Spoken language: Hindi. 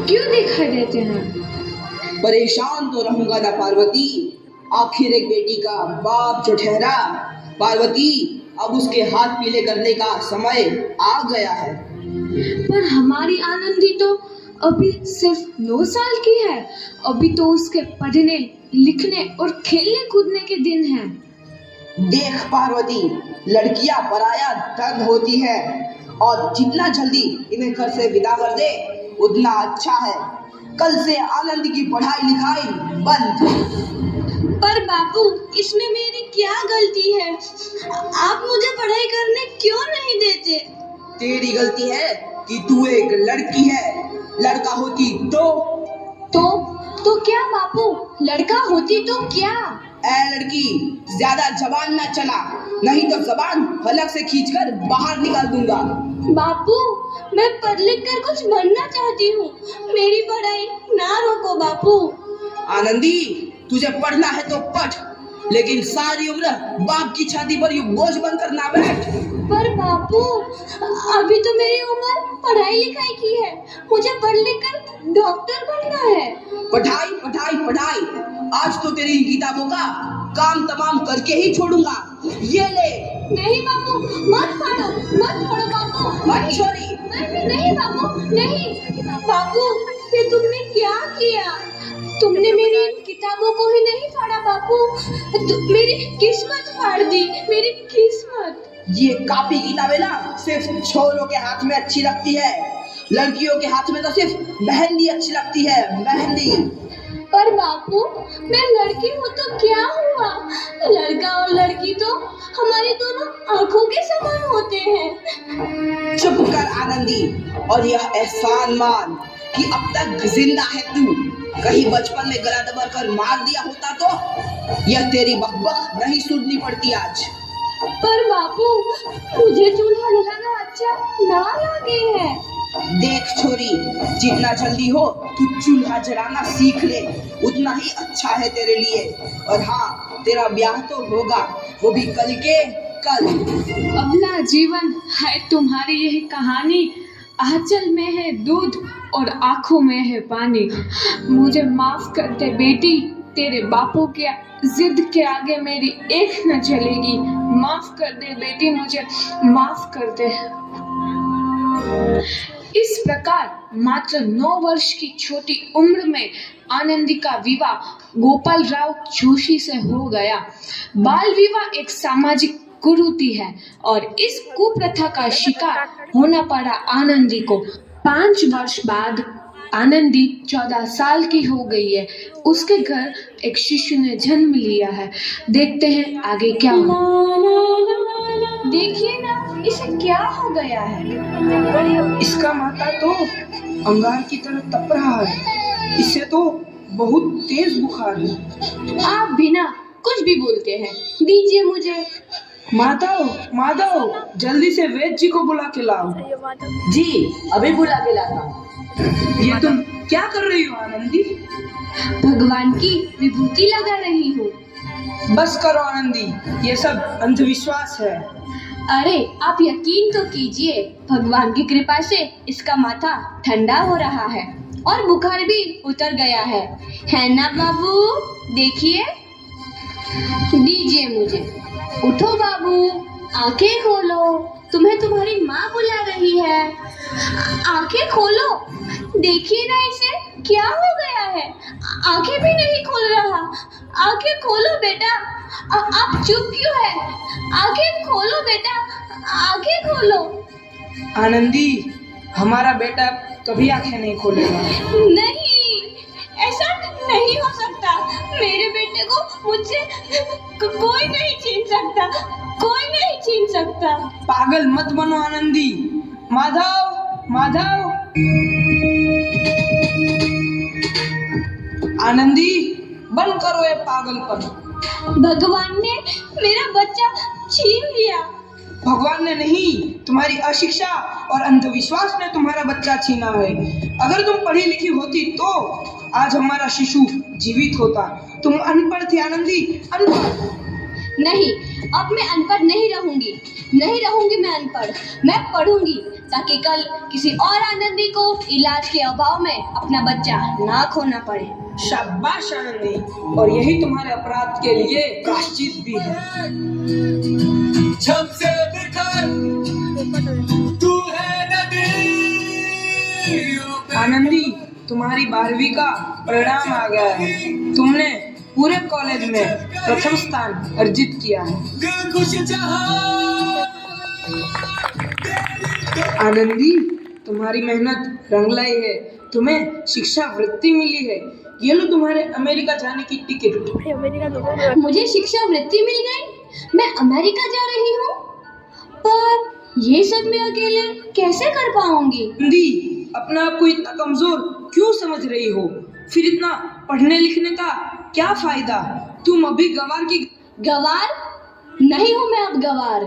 क्यों दिखाई देते हैं? परेशान तो रहूंगा ना पार्वती, आखिर एक बेटी का बाप जो ठहरा। पार्वती, अब उसके हाथ पीले करने का समय आ गया है। पर हमारी आनंदी तो अभी सिर्फ 9 साल की है। अभी तो उसके पढ़ने लिखने और खेलने कूदने के दिन हैं। देख पार्वती, लड़कियां पराया धन होती है और जितना जल्दी इन्हें घर से विदा कर दे उतना अच्छा है। कल से आनंद की पढ़ाई लिखाई बंद। पर बापू, इसमें मेरी क्या गलती है? आप मुझे पढ़ाई करने क्यों नहीं देते? तेरी गलती है कि तू एक लड़की है। लड़का होती तो क्या बापू? लड़का होती तो क्या? ऐ लड़की, ज्यादा जबान ना चला, नहीं तो जबान हलक से खींचकर बाहर निकाल दूंगा। बापू, मैं पढ़ लिख कर कुछ बनना चाहती हूँ। मेरी पढ़ाई ना रोको बापू। आनंदी, तुझे पढ़ना है तो पढ़, लेकिन सारी उम्र बाप की छाती पर यूं बोझ बनकर ना बैठ। पर बापू, अभी तो मेरी उम्र पढ़ाई लिखाई की है। मुझे पढ़ लिख कर डॉक्टर बनना है। पढ़ाई पढ़ाई पढ़ाई, आज तो तेरी किताबों का काम तमाम करके ही छोड़ूंगा। ये ले। नहीं बापू, मत फाड़ो बापू। मत छोड़ी। नहीं बापू, नहीं। बापू, ये तुमने क्या किया? तुमने मेरी इन किताबों को ही नहीं फाड़ा बापू, मेरी किस्मत फाड़ दी, मेरी किस्मत। ये कापी किताबें ना सिर्फ छोरों के हाथ में अच्छी लगती है, लड़कियों के हाथ में तो सिर्फ मेहंदी अच्छी लगती है, मेहंदी। पर बापू, मैं लड़की हूँ तो क्या हुआ? लड़का और लड़की तो हमारी दोनों आंखों के समान होते हैं। चुप कर आनंदी, और यह एहसान मान कि अब तक जिंदा है तू। कहीं बचपन में गला दबा कर मार दिया होता तो यह तेरी बकबक नहीं सुननी पड़ती आज। पर बापू, मुझे चूल्हा जलाना अच्छा ना लगे है। देख छोरी, जितना जल्दी हो तू चूल्हा जलाना सीख ले, उतना ही अच्छा है तेरे लिए। और हाँ, तेरा ब्याह तो होगा, वो भी कल के कल। अगला जीवन है तुम्हारी यही कहानी। आंचल में है दूध और आंखों में है पानी। मुझे माफ कर दे बेटी, तेरे बापू के जिद के आगे मेरी एक न चलेगी। माफ कर दे बेटी, मुझे माफ कर दे। इस प्रकार मात्र 9 वर्ष की छोटी उम्र में आनंदी का विवाह गोपाल राव जोशी से हो गया। बाल विवाह एक सामाजिक कुरीति है और इस कुप्रथा का शिकार होना पड़ा आनंदी को। 5 वर्ष बाद आनंदी 14 साल की हो गई है। उसके घर एक शिशु ने जन्म लिया है। देखते हैं आगे क्या हो। देखिए ना, इसे क्या हो गया है? इसका माथा तो अंगार की तरह तप रहा है। इसे तो बहुत तेज बुखार है। आप बिना कुछ भी बोलते हैं, दीजिए मुझे। माधव, जल्दी से वैद्य जी को बुला के लाओ। जी, अभी बुला के लाता हूँ। ये तुम क्या कर रही हो आनंदी? भगवान की विभूति लगा रही हूँ। बस करो आनंदी, ये सब अंधविश्वास है। अरे आप यकीन तो कीजिए, भगवान की कृपा से इसका माथा ठंडा हो रहा है और बुखार भी उतर गया है ना बाबू? देखिए, दीजिए मुझे। उठो बाबू, आंखें खोलो, तुम्हें तुम्हारी माँ बुला रही है। आंखें खोलो, देखिए ना इसे क्या हो गया है। आंखें भी नहीं खोल रहा। आंखें खोलो बेटा। आप चुप क्यों है? आंखें खोलो बेटा, आंखें खोलो। आनंदी, हमारा बेटा कभी आंखें नहीं खोलेगा। नहीं, ऐसा नहीं हो सकता। मेरे बेटे को मुझसे कोई नहीं छीन सकता, कोई नहीं छीन सकता। पागल मत बनो आनंदी। माधव, आनंदी, बंद करो ये पागलपन। भगवान ने मेरा बच्चा छीन लिया। भगवान ने नहीं, तुम्हारी अशिक्षा और अंधविश्वास ने तुम्हारा बच्चा छीना है। अगर तुम पढ़ी लिखी होती तो आज हमारा शिशु जीवित होता। तुम अनपढ़ थी आनंदी, अनपढ़। नहीं, अब मैं अनपढ़ नहीं रहूंगी मैं अनपढ़। मैं पढ़ूंगी, ताकि कल किसी और आनंदी को इलाज के अभाव में अपना बच्चा ना खोना पड़े। शाबाश आनंदी, और यही तुम्हारे अपराध के लिए प्रायश्चित भी है। जब से बिखर तू है नदी। आनंदी, तुम्हारी 12वीं का परिणाम आ गया है। तुमने पूरे कॉलेज में प्रथम स्थान अर्जित किया है। दिल खुश जहां आनंदी, तुम्हारी मेहनत रंग लाई है। तुम्हें शिक्षा वृत्ति मिली है। ये लो तुम्हारे अमेरिका जाने की टिकट। मुझे शिक्षा वृत्ति मिल गई, मैं अमेरिका जा रही हूँ। पर ये सब मैं अकेले कैसे कर पाऊंगी? आनंदी, अपना आप को इतना कमजोर क्यों समझ रही हो? फिर इतना पढ़ने लिखने का क्या फायदा? तुम अभी गंवार की गवार नहीं हूँ मैं अब गवार।